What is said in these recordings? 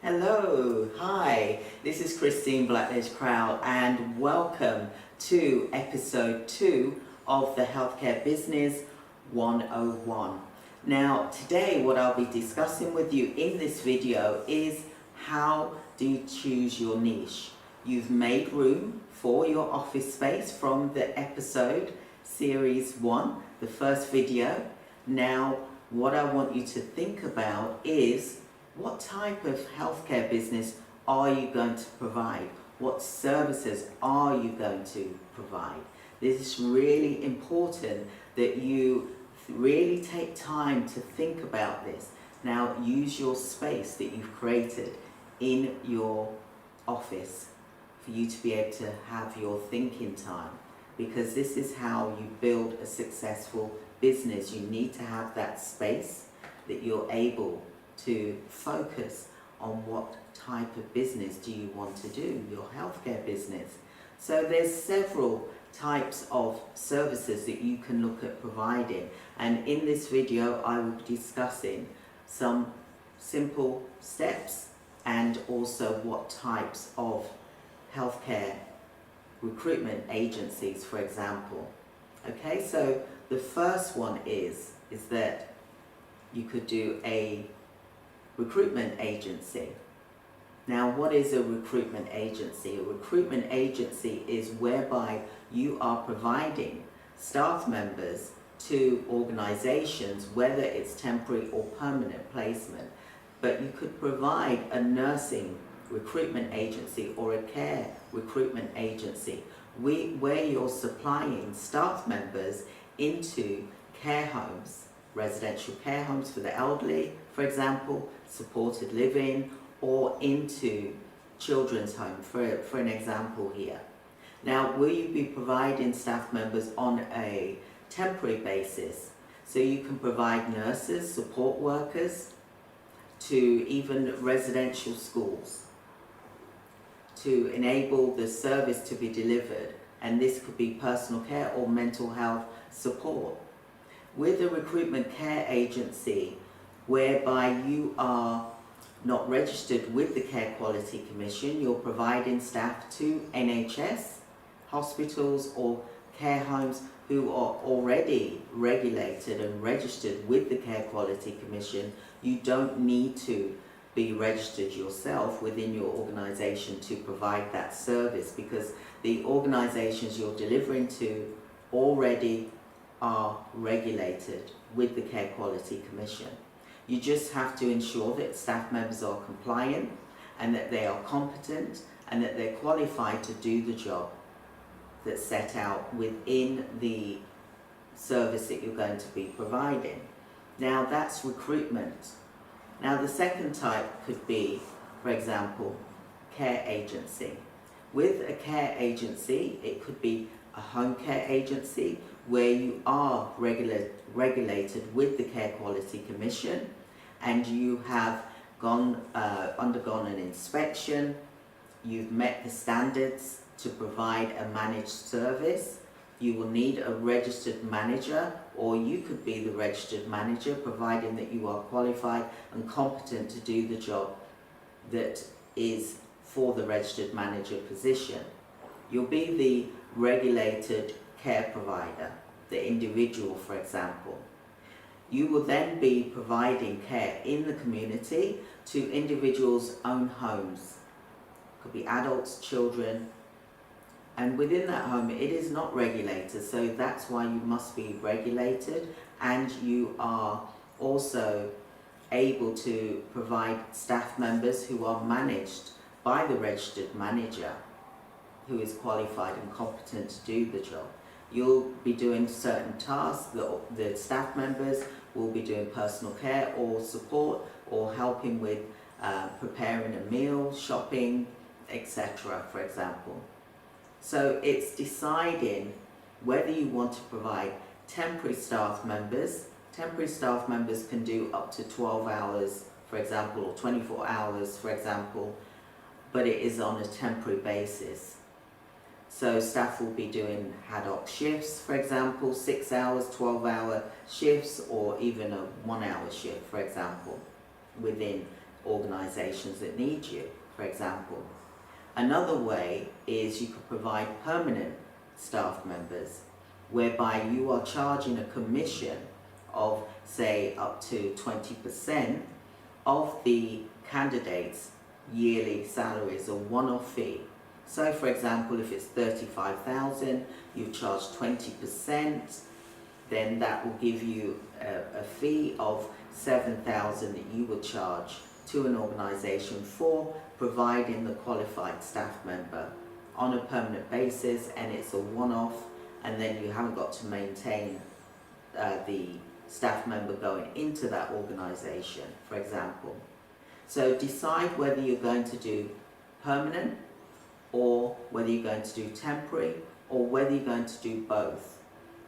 Hello, hi, this is Christine Blackledge-Crowell and welcome to episode 2 of the Healthcare Business 101. Now today what I'll be discussing with you in this video is how do you choose your niche. You've made room for your office space from the episode series 1, the first video. Now what I want you to think about is what type of healthcare business are you going to provide? What services are you going to provide? This is really important that you really take time to think about this. Now use your space that you've created in your office for you to be able to have your thinking time, because this is how you build a successful business. You need to have that space that you're able to focus on what type of business do you want to do, your healthcare business. So there's several types of services that you can look at providing, and in this video I will be discussing some simple steps and also what types of healthcare recruitment agencies, for example. Okay, so the first one is that you could do a recruitment agency. Now what is a recruitment agency? A recruitment agency is whereby you are providing staff members to organizations, whether it's temporary or permanent placement. But you could provide a nursing recruitment agency or a care recruitment agency where you're supplying staff members into care homes, residential care homes for the elderly, for example, supported living, or into children's home, for an example here. Now, will you be providing staff members on a temporary basis? So you can provide nurses, support workers, to even residential schools to enable the service to be delivered, and this could be personal care or mental health support. With a recruitment care agency, whereby you are not registered with the Care Quality Commission, you're providing staff to NHS Hospitals or care homes who are already regulated and registered with the Care Quality Commission. You don't need to be registered yourself within your organisation to provide that service, because the organisations you're delivering to already are regulated with the Care Quality Commission. You just have to ensure that staff members are compliant and that they are competent and that they're qualified to do the job that's set out within the service that you're going to be providing. Now that's recruitment. Now the second type could be, for example, care agency. With a care agency, it could be a home care agency where you are regulated with the Care Quality Commission and you have undergone an inspection, you've met the standards to provide a managed service. You will need a registered manager, or you could be the registered manager, providing that you are qualified and competent to do the job that is for the registered manager position. You'll be the regulated care provider, the individual, for example. You will then be providing care in the community to individuals' own homes. Could be adults, children, and within that home it is not regulated, so that's why you must be regulated, and you are also able to provide staff members who are managed by the registered manager who is qualified and competent to do the job. You'll be doing certain tasks. The staff members will be doing personal care or support or helping with preparing a meal, shopping, etc., for example. So it's deciding whether you want to provide temporary staff members. Temporary staff members can do up to 12 hours, for example, or 24 hours, for example, but it is on a temporary basis. So staff will be doing ad hoc shifts, for example, 6 hours, 12-hour shifts, or even a 1-hour shift, for example, within organisations that need you, for example. Another way is you could provide permanent staff members, whereby you are charging a commission of, say, up to 20% of the candidates' yearly salaries, a one-off fee. So for example, if it's 35,000, you charge 20%, then that will give you a fee of 7,000 that you would charge to an organisation for providing the qualified staff member on a permanent basis, and it's a one-off, and then you haven't got to maintain the staff member going into that organisation, for example. So decide whether you're going to do permanent, or whether you're going to do temporary, or whether you're going to do both.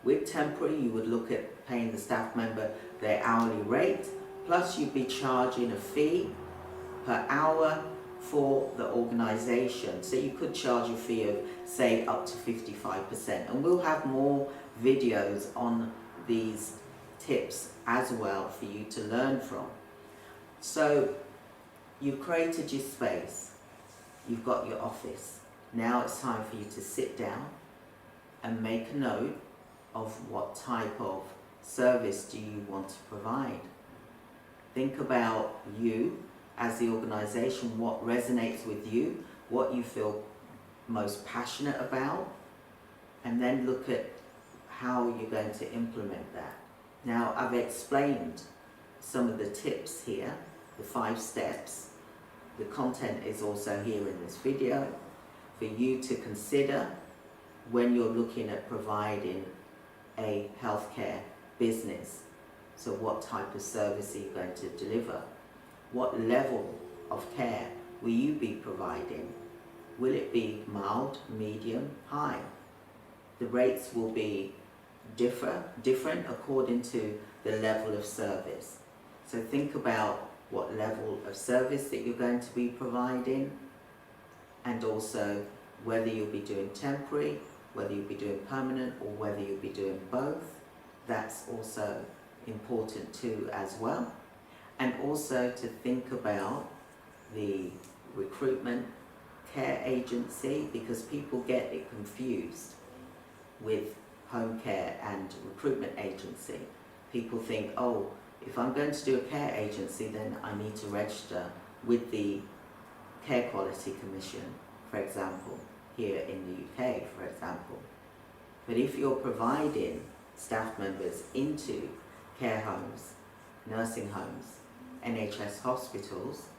With temporary, you would look at paying the staff member their hourly rate, plus you'd be charging a fee per hour for the organisation. So you could charge a fee of, say, up to 55%. And we'll have more videos on these tips as well for you to learn from. So you've created your space, you've got your office. Now it's time for you to sit down and make a note of what type of service do you want to provide. Think about you as the organisation, what resonates with you, what you feel most passionate about, and then look at how you're going to implement that. Now, I've explained some of the tips here, the 5 steps. The content is also here in this video for you to consider when you're looking at providing a healthcare business. So what type of service are you going to deliver? What level of care will you be providing? Will it be mild, medium, high? The rates will be different according to the level of service. So think about what level of service that you're going to be providing, and also whether you'll be doing temporary, whether you'll be doing permanent, or whether you'll be doing both. That's also important too as well. And also to think about the recruitment care agency, because people get it confused with home care and recruitment agency. People think, oh, if I'm going to do a care agency, then I need to register with the Care Quality Commission, for example, here in the UK, for example. But if you're providing staff members into care homes, nursing homes, NHS Hospitals,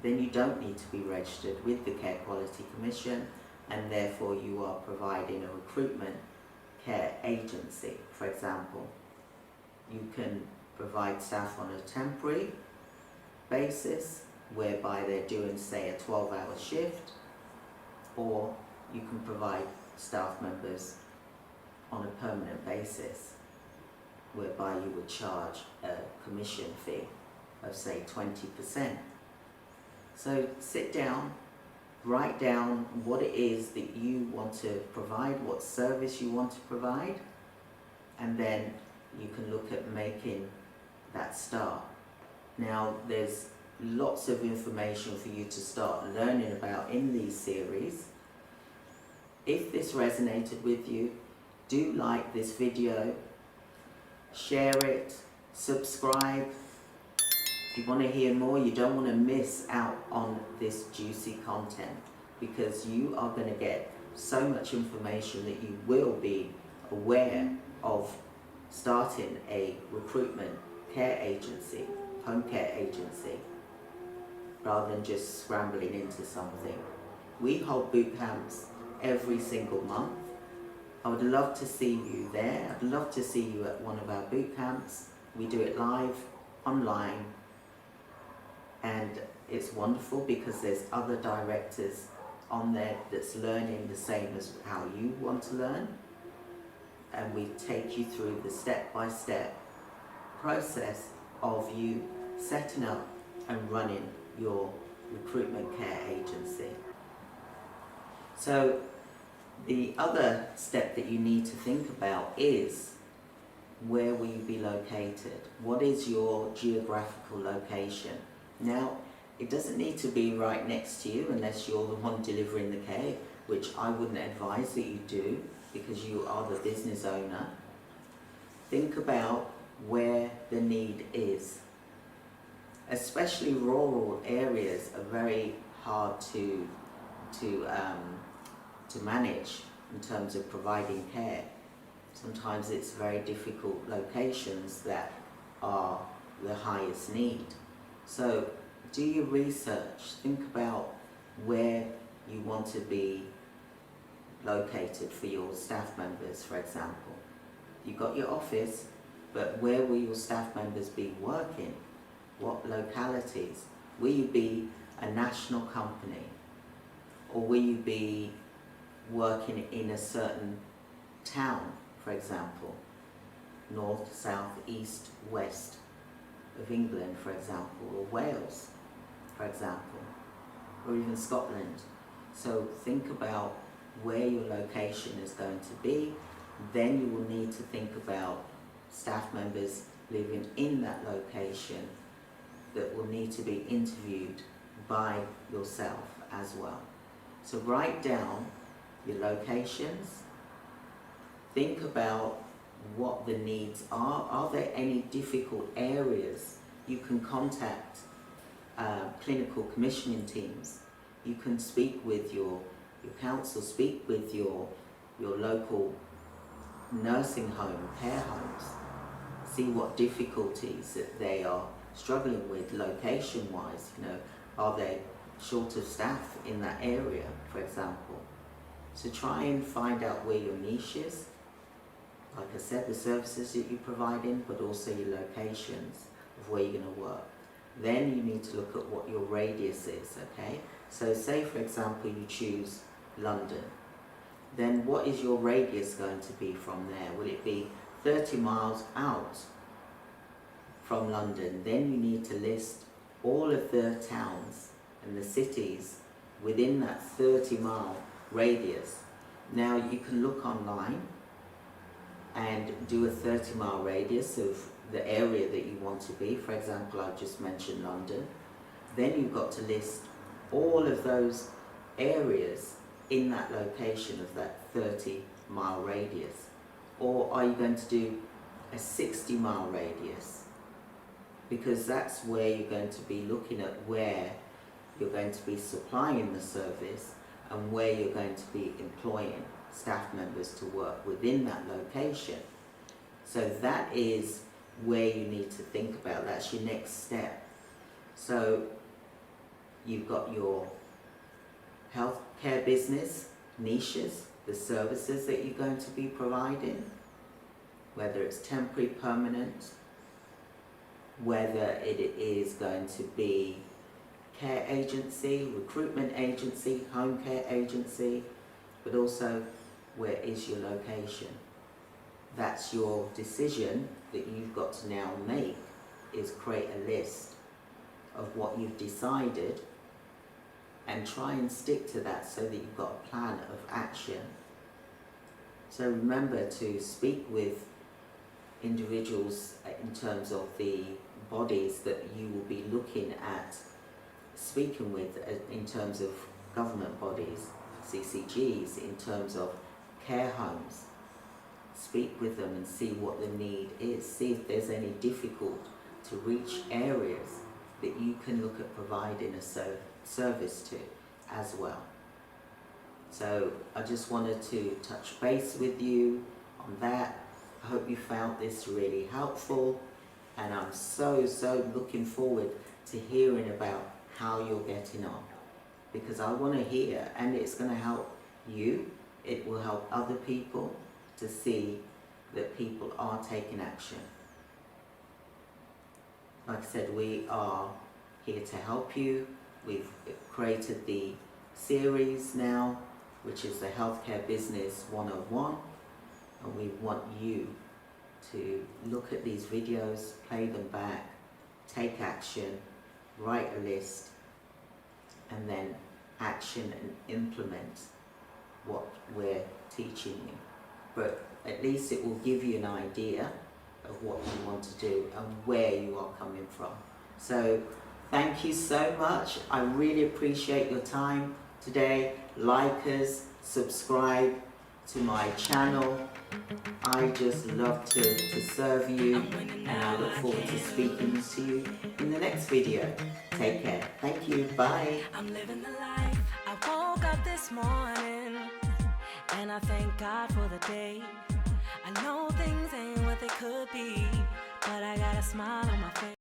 then you don't need to be registered with the Care Quality Commission, and therefore you are providing a recruitment care agency, for example. You can provide staff on a temporary basis, whereby they're doing, say, a 12-hour shift, or you can provide staff members on a permanent basis, whereby you would charge a commission fee of, say, 20%. So sit down, write down what it is that you want to provide, what service you want to provide, and then you can look at making that start. Now, there's lots of information for you to start learning about in these series. If this resonated with you, do like this video, share it, subscribe. If you want to hear more, you don't want to miss out on this juicy content, because you are going to get so much information that you will be aware of starting a recruitment care agency, home care agency, rather than just scrambling into something. We hold boot camps every single month. I would love to see you there. I'd love to see you at one of our boot camps. We do it live, online, and it's wonderful because there's other directors on there that's learning the same as how you want to learn, and we take you through the step-by-step process of you setting up and running your recruitment care agency. So the other step that you need to think about is, where will you be located? What is your geographical location? Now, it doesn't need to be right next to you unless you're the one delivering the care, which I wouldn't advise that you do because you are the business owner. Think about where the need is. Especially rural areas are very hard to manage in terms of providing care. Sometimes it's very difficult locations that are the highest need. So do your research, think about where you want to be located for your staff members, for example. You've got your office, but where will your staff members be working? What localities? Will you be a national company? Or will you be working in a certain town, for example, north, south, east, west of England, for example, or Wales, for example, or even Scotland. So think about where your location is going to be. Then you will need to think about staff members living in that location that will need to be interviewed by yourself as well. So write down your locations, think about what the needs are. Are there any difficult areas? You can contact clinical commissioning teams. You can speak with your council, speak with your local nursing home, care homes, see what difficulties that they are struggling with location-wise. You know, are they short of staff in that area, for example? So try and find out where your niche is. Like I said, the services that you're providing, but also your locations of where you're going to work. Then you need to look at what your radius is, okay? So say, for example, you choose London. Then what is your radius going to be from there? Will it be 30 miles out from London? Then you need to list all of the towns and the cities within that 30-mile radius. Now you can look online and do a 30-mile radius of the area that you want to be. For example, I've just mentioned London. Then you've got to list all of those areas in that location of that 30-mile radius. Or are you going to do a 60-mile radius? Because that's where you're going to be looking at where you're going to be supplying the service and where you're going to be employing staff members to work within that location. So that is where you need to think about. That's your next step. So you've got your healthcare business niches, the services that you're going to be providing, whether it's temporary, permanent, whether it is going to be care agency, recruitment agency, home care agency, but also where is your location. That's your decision that you've got to now make, is create a list of what you've decided and try and stick to that so that you've got a plan of action. So remember to speak with individuals in terms of the bodies that you will be looking at speaking with, in terms of government bodies, CCGs, in terms of care homes. Speak with them and see what the need is. See if there's any difficult to reach areas that you can look at providing a service to as well. So I just wanted to touch base with you on that. I hope you found this really helpful, and I'm so looking forward to hearing about how you're getting on, because I want to hear, and it's going to help you, it will help other people to see that people are taking action. Like I said, we are here to help you. We've created the series now, which is the Healthcare Business 101, and we want you to look at these videos, play them back, take action, write a list, and then action and implement what we're teaching you. But at least it will give you an idea of what you want to do and where you are coming from. So Thank you so much. I really appreciate your time today. Like us, subscribe to my channel. I just love to serve you, and I look forward to speaking to you in the next video. Take care. Thank you. Bye. I'm living the life. I woke up this morning and I thank God for the day. I know things ain't what they could be, but I got a smile on my face.